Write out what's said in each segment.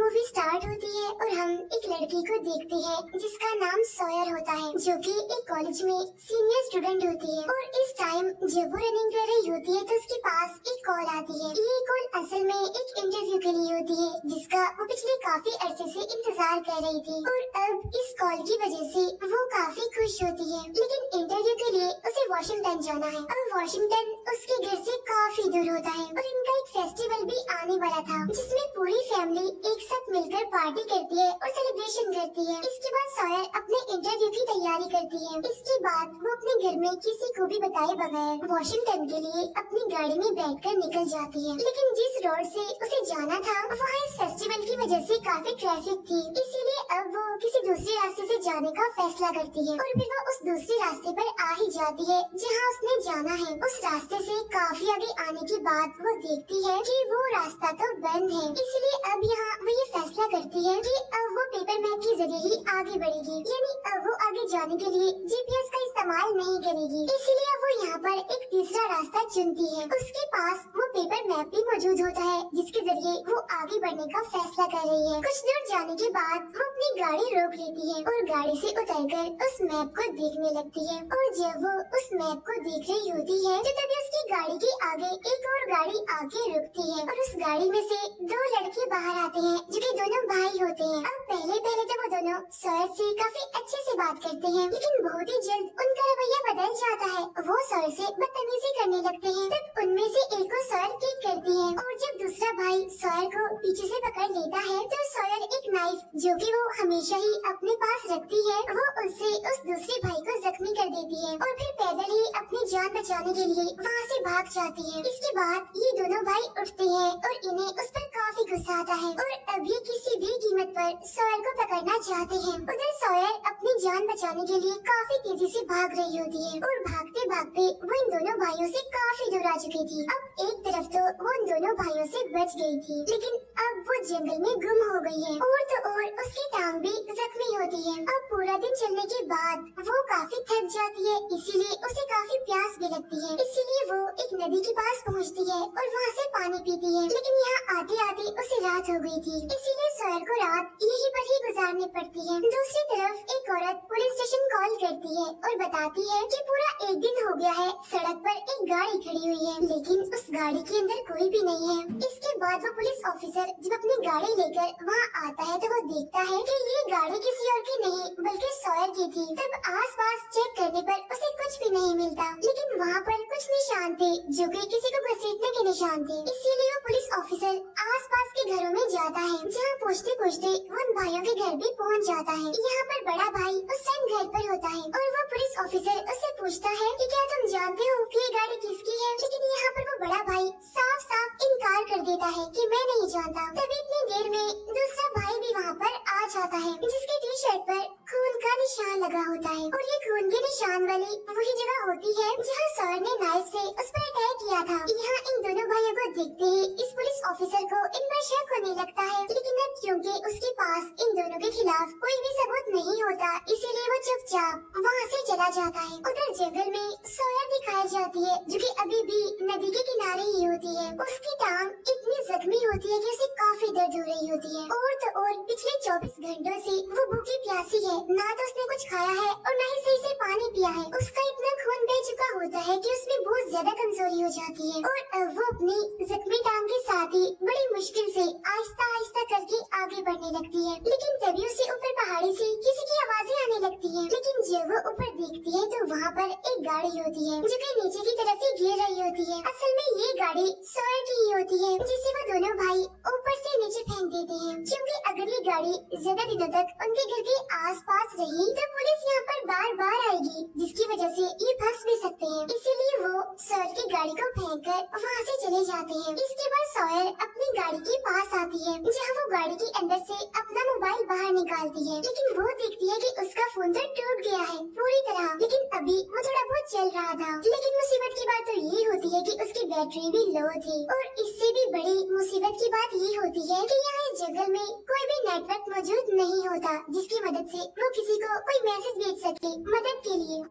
Movie start होती है और हम एक लड़की को देखते हैं जिसका नाम सॉयर होता है, जो कि एक कॉलेज में सीनियर स्टूडेंट होती है। और इस टाइम जब वो रनिंग कर रही होती है तो उसके पास एक कॉल आती है। ये कॉल असल में एक इंटरव्यू के लिए होती है जिसका वो पिछले काफी अरसे से इंतजार कर रही थी। और अब इस कॉल की वजह से वो काफी खुश होती है, लेकिन इंटरव्यू के लिए उसे वॉशिंगटन जाना है। अब वॉशिंगटन उसके घर से काफी दूर होता है और इनका एक फेस्टिवल भी आने वाला था जिसमें पूरी फैमिली एक साथ मिलकर पार्टी करती है और सेलिब्रेशन करती है। इसके बाद सॉयर अपने इंटरव्यू की तैयारी करती है। इसके बाद वो अपने घर में किसी को भी बताए बगैर वॉशिंगटन के लिए अपनी गाड़ी में बैठकर निकल जाती है। लेकिन जिस रोड से उसे जाना था वहाँ इस फेस्टिवल की वजह से काफी ट्रैफिक थी, इसीलिए अब वो किसी दूसरे रास्ते से जाने का फैसला करती है और फिर वो उस दूसरे रास्ते पर आ ही जाती है जहाँ उसने जाना है। उस रास्ते से काफी आगे आने के बाद वो देखती है कि वो रास्ता तो बंद है, इसलिए अब यहाँ वो ये फैसला करती है कि अब वो पेपर मैप के जरिए ही आगे बढ़ेगी, यानी अब वो आगे जाने के लिए जीपीएस का इस्तेमाल नहीं करेगी। इसीलिए वो यहाँ पर एक तीसरा रास्ता चुनती है। उसके पास वो पेपर मैप भी मौजूद होता है जिसके जरिए वो आगे बढ़ने का फैसला कर रही है। कुछ दूर जाने के बाद वो अपनी गाड़ी रोक लेती है और गाड़ी से उतरकर उस मैप को देखने लगती है। और जब वो उस मैप को देख रही होती है तो तभी उसकी गाड़ी के आगे एक और गाड़ी आके रुकती है और उस गाड़ी में से दो लड़के बाहर आते हैं जो कि दोनों भाई होते हैं। अब पहले तो वो दोनों सॉयर से काफी अच्छे से बात करते हैं, लेकिन बहुत ही जल्द उनका रवैया बदल जाता है। वो सॉयर से बदतमीजी करने लगते हैं। तब उनमें से एक को सॉयर किक करती है और जब दूसरा भाई सॉयर को पीछे से पकड़ लेता है तो सॉयर एक नाइफ जो कि वो हमेशा ही अपने पास रखती है वो उससे उस दूसरे भाई को जख्मी कर देती है और फिर पैदल ही अपनी जान बचाने के लिए वहाँ से भाग जाती है। इसके बाद ये दोनों भाई उठते हैं और इन्हें उस पर काफी गुस्सा आता है और अब ये किसी भी कीमत पर सॉयर को पकड़ना चाहते हैं। उधर सॉयर अपनी जान बचाने के लिए काफी तेजी से भाग रही होती है और भागते भागते वो इन दोनों भाइयों से काफी दूर आ चुकी थी। अब एक तरफ तो वो इन दोनों भाइयों से बच गई थी, लेकिन अब वो जंगल में गुम हो गई है और तो और उसकी टांग भी जख्मी होती है। अब पूरा दिन चलने के बाद वो काफी थक जाती है, इसीलिए उसे काफी प्यास भी लगती है। इसीलिए वो एक नदी के पास पहुँचती है और वहाँ से पानी पीती है, लेकिन यहाँ आते आते उसे रात हो गई थी, इसीलिए सॉयर को रात यहीं पर ही गुजारनी पड़ती है। दूसरी तरफ एक औरत पुलिस स्टेशन कॉल करती है और बताती है कि पूरा एक दिन हो गया है सड़क पर एक गाड़ी खड़ी हुई है, लेकिन उस गाड़ी के अंदर कोई भी नहीं है। इसके बाद वो पुलिस ऑफिसर जब अपनी गाड़ी लेकर वहाँ आता है तो वो देखता है कि ये गाड़ी किसी और की नहीं बल्कि सॉयर की थी। तब आसपास चेक करने पर उसे कुछ भी नहीं मिलता, लेकिन वहाँ पर कुछ निशान थे जो कि किसी को घसीटने के निशान थे। इसीलिए वो पुलिस ऑफिसर आसपास के घरों में जाता है, जहाँ पूछते पूछते वो उन भाइयों के घर भी पहुँच जाता है। यहाँ पर बड़ा भाई उस टाइम घर पर होता है और वो पुलिस ऑफिसर उससे पूछता है कि क्या तुम जानते हो कि ये गाड़ी किसकी है, लेकिन यहाँ पर वो बड़ा भाई साफ साफ इनकार कर देता है कि मैं नहीं जानता। तभी इतनी देर में दूसरा भाई भी वहाँ पर आ जाता है जिसके टी शर्ट पर खून का निशान लगा होता है और ये खून के निशान वाली वही जगह होती है जहाँ सॉयर ने नाइफ से उस पर अटैक किया था। यहाँ इन दोनों भाइयों को देखते ही इस पुलिस ऑफिसर को इन पर शक होने लगता है, लेकिन अब क्योंकि उसके पास इन दोनों के खिलाफ कोई भी सबूत नहीं होता, इसीलिए वो चुपचाप वहाँ से चला जाता है। उधर जंगल में सॉयर दिखाई जाती है जो कि अभी भी नदी के किनारे ही होती है। उसकी टांग इतनी जख्मी होती है कि उसे काफी दर्द हो रही होती है और तो और पिछले 24 घंटों से वो भूखी प्यासी है, ना तो उसने कुछ खाया है और न ही सही से पानी पिया है। उसका इतना खून बह चुका होता है कि उसमें बहुत ज्यादा कमजोरी हो जाती है और अब वो अपनी जख्मी टांग के साथ ही बड़ी मुश्किल से आहिस्ता आहिस्ता करके आगे बढ़ने लगती है। लेकिन तभी उसे ऊपर पहाड़ी से किसी की आवाजें आने लगती है, लेकिन जब वो ऊपर देखती है तो वहाँ पर एक गाड़ी होती है जो कि नीचे की तरफ ही गिर रही होती है। असल में ये गाड़ी सॉयर की ही होती है जिसे वो दोनों भाई ऊपर से नीचे फेंक देते हैं, क्योंकि अगर ये गाड़ी ज्यादा दिनों तक उनके घर के आसपास रही तो पुलिस यहाँ पर बार बार आएगी, जिसकी वजह से ये फंस भी सकते हैं। इसीलिए वो सॉयर की गाड़ी को फेंक कर वहाँ से चले जाते हैं। इसके बाद सॉयर अपनी गाड़ी के पास आती है जहाँ वो गाड़ी के अंदर से अपना मोबाइल बाहर निकालती है, लेकिन वो देखती है कि उसका फोन तो टूट गया है पूरी तरह, लेकिन अभी वो थोड़ा बहुत चल रहा था। लेकिन मुसीबत की बात तो ये होती है कि उसकी बैटरी भी लो थी और इससे भी बड़ी मुसीबत की बात ये होती है कि यहाँ इस जंगल में कोई भी नेटवर्क मौजूद नहीं होता जिसकी मदद से वो किसी को कोई मैसेज भेज सके मदद के लिए।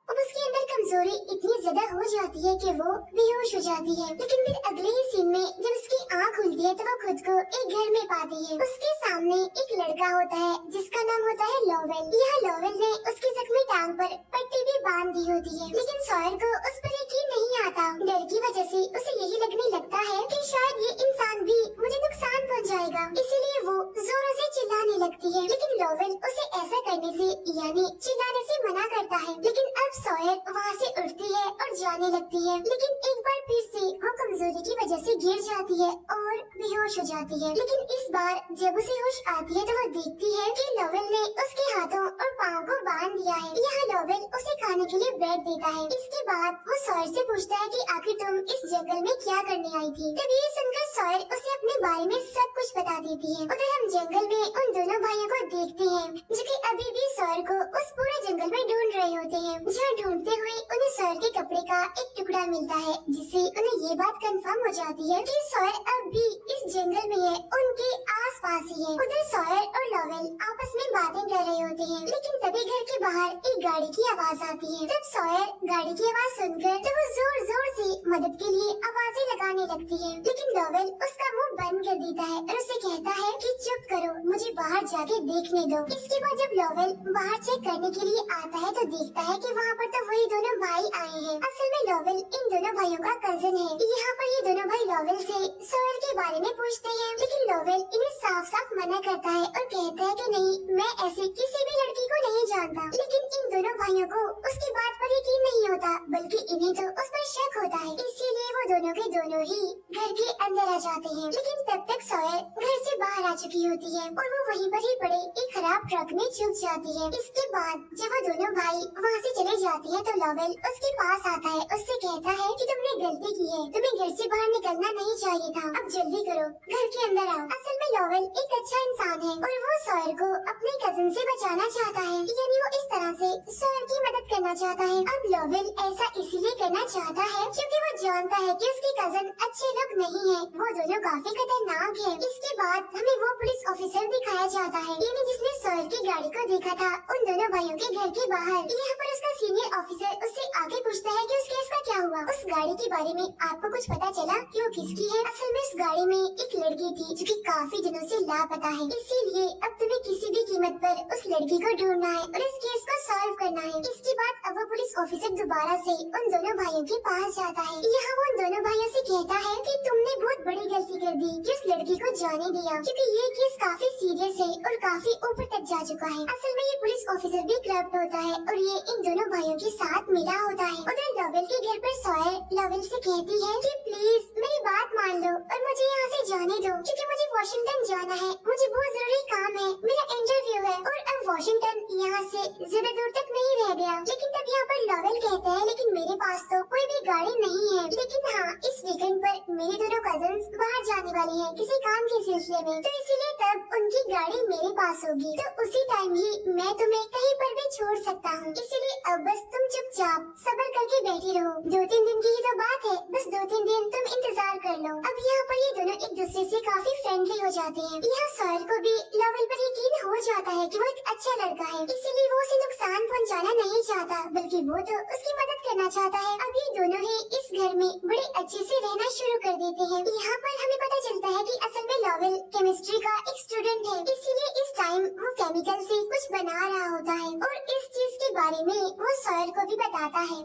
अब उसके अंदर कमजोरी इतनी ज्यादा हो जाती है कि वो बेहोश हो जाती है। लेकिन फिर अगले ही सीन में जब उसकी आँख खुलती है तो वो खुद को एक घर में पाती है। उसके सामने एक लड़का होता है जिसका नाम होता है लॉवेल। यह लॉवेल ने उसकी जख्मी टांग पर पट्टी भी बांध दी होती है, लेकिन सॉयर को उस पर यकीन नहीं आता। डर की वजह से उसे यही लगने लगता है कि शायद ये इंसान भी मुझे नुकसान पहुंचाएगा, इसीलिए वो जोरों से चिल्लाने लगती है। लेकिन लॉवेल उसे ऐसा करने से यानी चिल्लाने से मना करता है। लेकिन अब सॉयर वहाँ से उठती है और जाने लगती है, लेकिन एक बार फिर से वो कमजोरी की वजह से गिर जाती है और बेहोश हो जाती है। लेकिन इस बार जब उसे होश आती है तो वो देखती है कि लॉवेल ने उसके हाथों और पाँव को बांध दिया है। यह लॉवेल उसे खाने के लिए ब्रेड देता है। इसके बाद वो सॉयर से पूछता है कि आखिर तुम इस जंगल में क्या करने आई थी। तब ये सुनकर सॉयर उसे अपने बारे में सब कुछ बता देती है। उधर हम जंगल में उन दोनों भाइयों को देखते हैं जो कि अभी भी सॉयर को उस पूरे जंगल में ढूंढ रहे होते हैं। जहाँ ढूंढते हुए उन्हें सॉयर के कपड़े का एक टुकड़ा मिलता है, जिससे उन्हें ये बात कंफर्म हो जाती है कि सॉयर अब भी इस जंगल में है, उनके आस पास ही है। उधर सॉयर और लॉवेल आपस में बातें कर रहे होते हैं, लेकिन तभी घर के बाहर एक गाड़ी की आवाज आती है। तब सॉयर गाड़ी की आवाज सुनकर तो वो जोर जोर से मदद के लिए आवाजें लगाने लगती है, लेकिन लॉवेल उसका मुंह बंद कर देता है और उसे कहता है कि चुप करो, मुझे बाहर जाके देखने दो। इसके बाद जब लॉवेल बाहर चेक करने के लिए आता है तो देखता है कि वहाँ पर तो वही दोनों भाई आए हैं। असल में लॉवेल इन दोनों भाइयों का कजिन है। यहाँ पर ये दोनों भाई लॉवेल से सॉयर के बारे में पूछते हैं, लेकिन लॉवेल इन्हें साफ साफ मना करता है और कहता है कि नहीं, मैं ऐसी किसी भी लड़की को नहीं जानता। लेकिन इन दोनों भाइयों को उसकी बात पर यकीन नहीं होता, बल्कि इन्हें तो उस पर शक होता है। इसीलिए वो दोनों के दोनों ही घर के अंदर आ जाते हैं। लेकिन तब तक सॉयर घर से बाहर आ चुकी होती है और वो वहीं पर ही पड़े एक खराब ट्रक में छुप जाती है। इसके बाद जब वो दोनों भाई वहाँ से चले जाते हैं तो लॉवेल उसके पास आता है, उससे कहता है कि तुमने गलती की है, तुम्हें घर से बाहर निकलना नहीं चाहिए था, अब जल्दी करो, घर के अंदर आओ। असल में लॉवेल एक अच्छा इंसान है और वो सॉयर को अपने कजिन से बचाना चाहता है, यानी वो इस तरह से सॉयर की मदद करना चाहता है। अब लॉवेल ऐसा इसीलिए करना चाहता है क्योंकि वो जानता है कि उसके कजिन अच्छे लोग नहीं है, वो दोनों काफी खतरनाक है। इसके बाद हमें वो पुलिस ऑफिसर दिखाया जाता है, यानी जिसने सॉयर की गाड़ी को देखा था उन दोनों भाइयों के घर के बाहर। यहाँ पर उसका सीनियर ऑफिसर उससे आगे पूछता है कि उस केस का क्या हुआ, उस गाड़ी के बारे में आपको कुछ पता चला कि वो किसकी है। असल में उस गाड़ी में एक लड़की थी जो कि काफी दिनों से लापता है, इसीलिए अब तुम्हें किसी भी कीमत पर उस लड़की को ढूंढना है और इस केस को सॉल्व करना है। इसके बाद अब वो पुलिस ऑफिसर दोबारा से उन दोनों भाइयों के पास जाता है। यहाँ वो उन दोनों भाइयों से कहता है कि तुमने बहुत बड़ी गलती कर दी कि उस लड़की को जाने दिया, क्योंकि ये केस काफी सीरियस है और काफी ऊपर तक जा चुका है। असल में ये पुलिस ऑफिसर भी करप्ट होता है और ये इन दोनों भाइयों के साथ मिला होता है। उधर लॉवेल के घर पर सॉयर लॉवेल से कहती है कि प्लीज मेरी बात मान लो और मुझे यहाँ से जाने दो, क्योंकि मुझे वॉशिंगटन जाना है, मुझे बहुत जरूरी काम है, मेरा इंटरव्यू है और अब वॉशिंगटन यहाँ से ज्यादा दूर तक नहीं रह गया। लेकिन तब यहाँ पर लॉवेल कहता है लेकिन मेरे पास तो कोई भी गाड़ी नहीं है, लेकिन हाँ इस वीकेंड पर मेरे दोनों कजिन्स बाहर जाने वाले हैं किसी काम के सिलसिले में, तो इसीलिए तब उनकी गाड़ी मेरे पास होगी, तो उसी टाइम ही मैं तुम्हें कहीं पर भी छोड़ सकता हूँ। इसीलिए अब बस तुम चुपचाप सब्र करके बैठी रहो, 2-3 दिन की ही तो बात है, बस 2-3 दिन तुम इंतजार कर लो। अब यहाँ पर ये दोनों एक दूसरे से काफी फ्रेंडली हो जाते हैं। यहाँ सॉयर को भी लॉवेल पर यकीन हो जाता है कि वो एक अच्छा लड़का है, इसीलिए वो उसे नुकसान पहुँचाना नहीं चाहता, बल्कि वो तो उसकी मदद करना चाहता है। अब ये दोनों ही इस घर में बड़े अच्छे से रहना शुरू कर देते हैं। यहाँ पर हमें पता चलता है कि असल में लॉवेल केमिस्ट्री का एक स्टूडेंट है, इसीलिए इस टाइम वो केमिकल से कुछ बना रहा होता है और इस चीज के बारे में वो सॉयर को भी बताता है।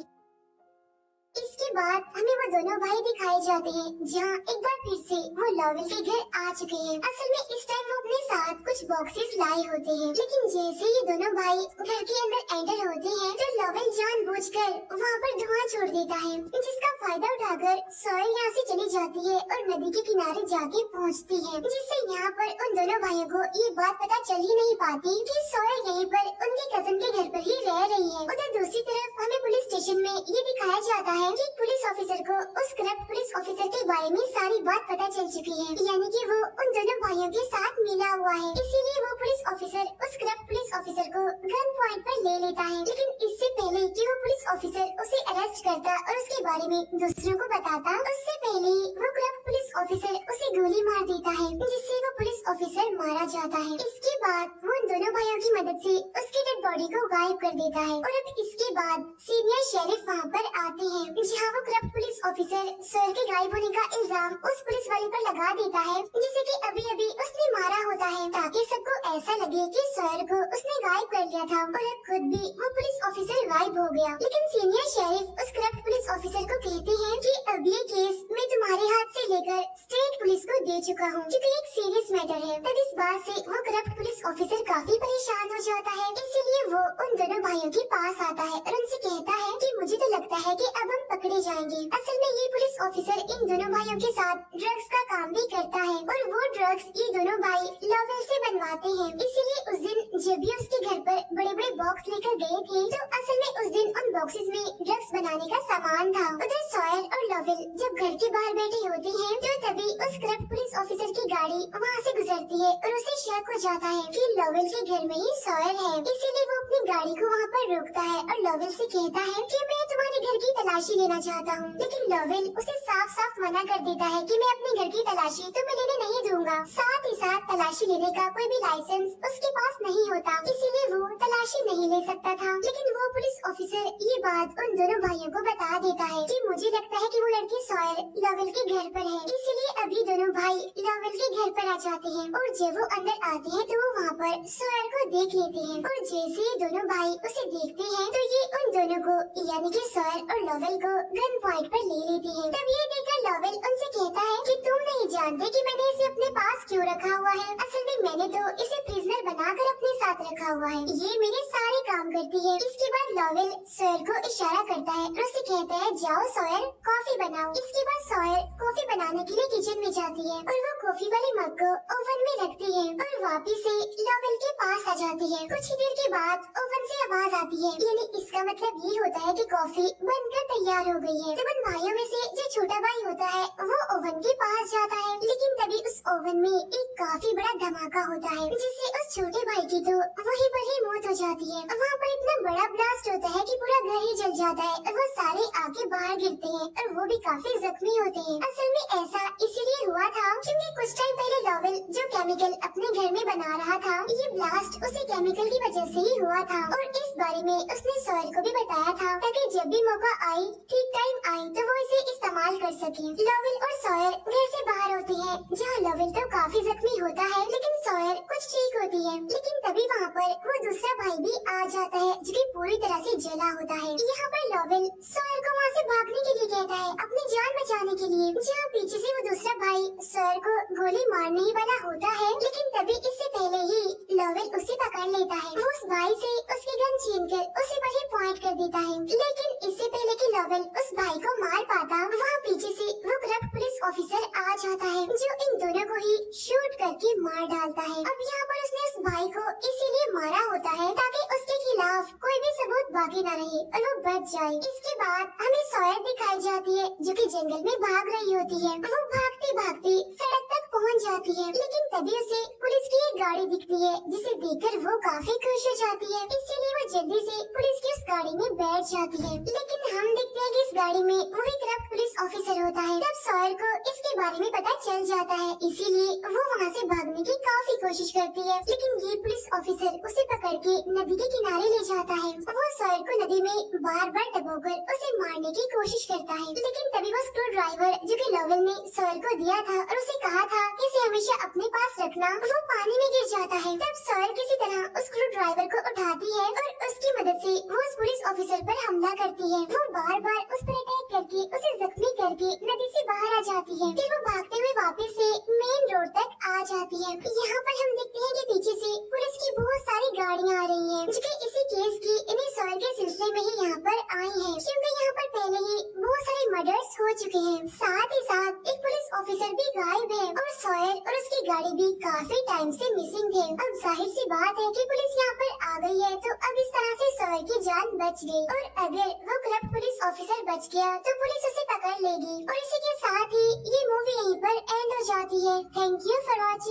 इसके बाद हमें वो दोनों भाई दिखाए जाते हैं जहाँ एक बार फिर से वो लॉवेल के घर आ चुके हैं। असल में इस टाइम वो अपने साथ कुछ बॉक्सेस लाए होते हैं, लेकिन जैसे ये दोनों भाई घर के अंदर एंटर होते हैं तो लॉवेल जानबूझकर वहाँ पर धुआं छोड़ देता है, जिसका फायदा उठाकर सॉयर यहाँ से चली जाती है और नदी के किनारे जाके पहुँचती है, जिससे यहाँ पर उन दोनों भाइयों को ये बात पता चल ही नहीं पाती कि सॉयर यहीं पर उनके कजन के घर पर ही रह रही है। उधर दूसरी तरफ हमें पुलिस स्टेशन में ये दिखाया जाता है कि पुलिस ऑफिसर को उस करप्ट पुलिस ऑफिसर के बारे में सारी बात पता चल चुकी है, यानी कि वो उन दोनों भाइयों के साथ मिला हुआ है, इसीलिए वो पुलिस ऑफिसर उस करप्ट पुलिस ऑफिसर को गन पॉइंट पर ले लेता है। लेकिन इससे पहले कि वो पुलिस ऑफिसर उसे अरेस्ट करता और उसके बारे में दूसरों को बताता, उससे पहले वो करप्ट पुलिस ऑफिसर उसे गोली मार देता है, जिससे वो पुलिस ऑफिसर मारा जाता है। इसके बाद वो उन दोनों भाइयों की मदद से उसकी डेड बॉडी को गायब कर देता है। और अब इसके बाद सीनियर शेरिफ वहाँ पर आते हैं, जहाँ वो करप्ट पुलिस ऑफिसर सर के गायब होने का इल्जाम उस पुलिस वाले पर लगा देता है, जिसे कि अभी अभी उसने मारा होता है, ताकि सबको ऐसा लगे कि सर को उसने गायब कर लिया था। और अब खुद भी वो पुलिस ऑफिसर गायब हो गया। लेकिन सीनियर शेरिफ उस करप्ट पुलिस ऑफिसर को कहते हैं कि अब ये केस मैं तुम्हारे हाथ से लेकर स्टेट पुलिस को दे चुका हूँ, क्योंकि एक सीरियस मैटर है। तब इस बात से वो करप्ट पुलिस ऑफिसर काफी परेशान हो जाता है, इसीलिए वो उन दोनों भाइयों के पास आता है और उनसे कहता है कि मुझे तो लगता है कि अब हम पकड़े जाएंगे। असल में ये पुलिस ऑफिसर इन दोनों भाइयों के साथ ड्रग्स का काम भी करता है और वो ड्रग्स ये दोनों भाई लॉवेल से बनवाते हैं। इसीलिए उस दिन जब भी उसके घर पर बड़े बड़े बॉक्स लेकर गए थे, तो असल में उस दिन उन बॉक्सेस में ड्रग्स बनाने का सामान था। उधर सॉयर और लॉवेल जब घर के बाहर बैठे होते हैं, तो तभी उस करप्ट पुलिस ऑफिसर की गाड़ी वहाँ से गुजरती है और उसे शक हो जाता है कि लॉवेल के घर में ही सॉयर है। इसीलिए वो अपनी गाड़ी को वहाँ पर रोकता है और लॉवेल से कहता है कि मैं तुम्हारे घर की तलाशी लेना चाहता हूँ। लेकिन लॉवेल उसे साफ साफ मना कर देता है कि मैं अपने घर की तलाशी तुम्हें लेने नहीं दूंगा। साथ ही साथ तलाशी लेने का कोई भी लाइसेंस उसके पास नहीं होता, इसीलिए वो तलाशी नहीं ले सकता था। लेकिन वो पुलिस ऑफिसर ये बात उन दोनों भाइयों को बता देता है कि मुझे लगता है कि वो लड़की सॉयर लॉवेल के घर पर है, इसीलिए अभी दोनों भाई लॉवेल के घर पर आ जाते हैं। और जब वो अंदर आते हैं तो वो वहाँ पर सॉयर को देख लेते हैं और जैसे ही दोनों भाई उसे देखते हैं तो ये उन दोनों को यानी कि सॉयर और लॉवेल को गन पॉइंट पर ले लेते हैं। तब ये देखकर लॉवेल उनसे कहता है कि तुम नहीं जानते कि मैंने इसे अपने पास क्यों रखा हुआ है। असल में मैंने तो इसे प्रिजनर बनाकर अपने साथ रखा हुआ है, ये मेरे सारे काम करती है। इसके बाद लॉवेल सॉयर को इशारा करता है और उसे कहता है जाओ सॉयर कॉफी बनाओ। इसके बाद सॉयर कॉफी बनाने के लिए किचन में जाती है और वो कॉफी वाले मग को ओवन में रखती है और वापिस से लॉवेल के पास आ जाती है। कुछ ही देर के बाद ओवन से आवाज आती है, यानी इसका मतलब ये होता है कि कॉफी बनकर तैयार हो गई है। तब उन भाइयों में से जो छोटा भाई होता है वो ओवन के पास जाता है, लेकिन तभी उस ओवन में एक काफी बड़ा धमाका होता है, जिससे उस छोटे भाई की तो वहीं पर ही मौत हो जाती है। वहाँ पर इतना बड़ा ब्लास्ट होता है कि पूरा घर ही जल जाता है और वो सारे आगे बाहर गिरते हैं और वो भी काफी जख्मी होते हैं। असल में ऐसा इसीलिए हुआ था क्योंकि कुछ टाइम पहले लॉवेल जो केमिकल अपने घर में बना रहा था, ये ब्लास्ट उसी केमिकल की वजह से ही हुआ था और इस बारे में उसने सॉयर को भी बताया था, ताकि जब भी मौका आई ठीक टाइम आई तो वो इसे इस्तेमाल कर सके। लॉवेल और सॉयर घर से बाहर होते हैं, जहाँ लॉवेल तो काफी जख्मी होता है लेकिन सॉयर कुछ ठीक होती है। लेकिन तभी वहाँ पर वो दूसरा भाई भी आ जाता है जो कि पूरी तरह से जला होता है। यहाँ पर लॉवेल सॉयर को वहाँ से भागने के लिए कहता है अपनी जान बचाने के लिए, जहाँ पीछे से वो दूसरा भाई सॉयर को गोली मारने ही वाला होता है। लेकिन तभी इससे पहले ही लॉवेल उसे पकड़ लेता है। वो उस भाई से उसकी गन छीन कर उसे पर ही पॉइंट कर देता है। लेकिन इससे पहले कि लॉवेल उस भाई को मार पाता, वहाँ पीछे से वो करप्ट पुलिस ऑफिसर आ जाता है जो इन दोनों को ही शूट करके मार डालता है। अब यहाँ पर उसने उस भाई को इसीलिए मारा होता है ताकि उसके खिलाफ कोई भी सबूत बाकी न रहे और वो बच जाए। इसके बाद हमें सॉयर दिखाई जाती है जो कि जंगल में भाग रही होती है। वो भागते भागते सड़क तक पहुँच जाती है, लेकिन तभी उसे पुलिस की एक गाड़ी दिखती है जिसे देखकर वो काफी खुश हो जाती है। इसीलिए वो जल्दी से पुलिस की उस गाड़ी में बैठ जाती है। लेकिन हम देखते हैं कि इस गाड़ी में वही करप्ट पुलिस ऑफिसर होता है। तब सॉयर को इसके बारे में पता चल जाता है, इसीलिए वो वहाँ से भागने की काफी कोशिश करती है। लेकिन ये पुलिस ऑफिसर उसे पकड़ के नदी के किनारे ले जाता है। वो सॉयर को नदी में बार बार डुबोकर उसे मारने की कोशिश करता है। लेकिन तभी वो स्क्रू ड्राइवर जो कि लॉवेल ने सॉयर को दिया था और उसे कहा था कि इसे हमेशा अपने पास रखना, वो पानी में गिर जाता है। तब सॉयर किसी तरह उस स्क्रू ड्राइवर को उठाती है और उसकी मदद से वो उस पुलिस ऑफिसर पर हमला करती है। वो बार बार उस पर अटैक करके उसे जख्मी करके नदी से बाहर आ जाती है। फिर वो भागते हुए वापस से मेन रोड तक आ जाती है। यहाँ पर हम देखते हैं कि पीछे से पुलिस की बहुत सारी गाड़ियाँ आ रही हैं, जो कि इसी केस की इन्हीं सॉयल के सिलसिले में ही यहाँ पर आई हैं, क्योंकि यहाँ पर पहले ही बहुत सारे मर्डर्स हो चुके हैं। साथ ही साथ एक पुलिस ऑफिसर भी गायब है और सॉयल और उसकी गाड़ी भी काफी टाइम से मिसिंग थे। अब जाहिर सी बात है कि पुलिस यहाँ पर आ गई है, तो अब इस तरह से सॉयल की जान बच गई। और अगर वो करप्ट पुलिस ऑफिसर बच गया तो पुलिस उसे पकड़ लेगी। और इसी के साथ ही ये मूवी यहीं पर एंड हो जाती है। Thank you for watching.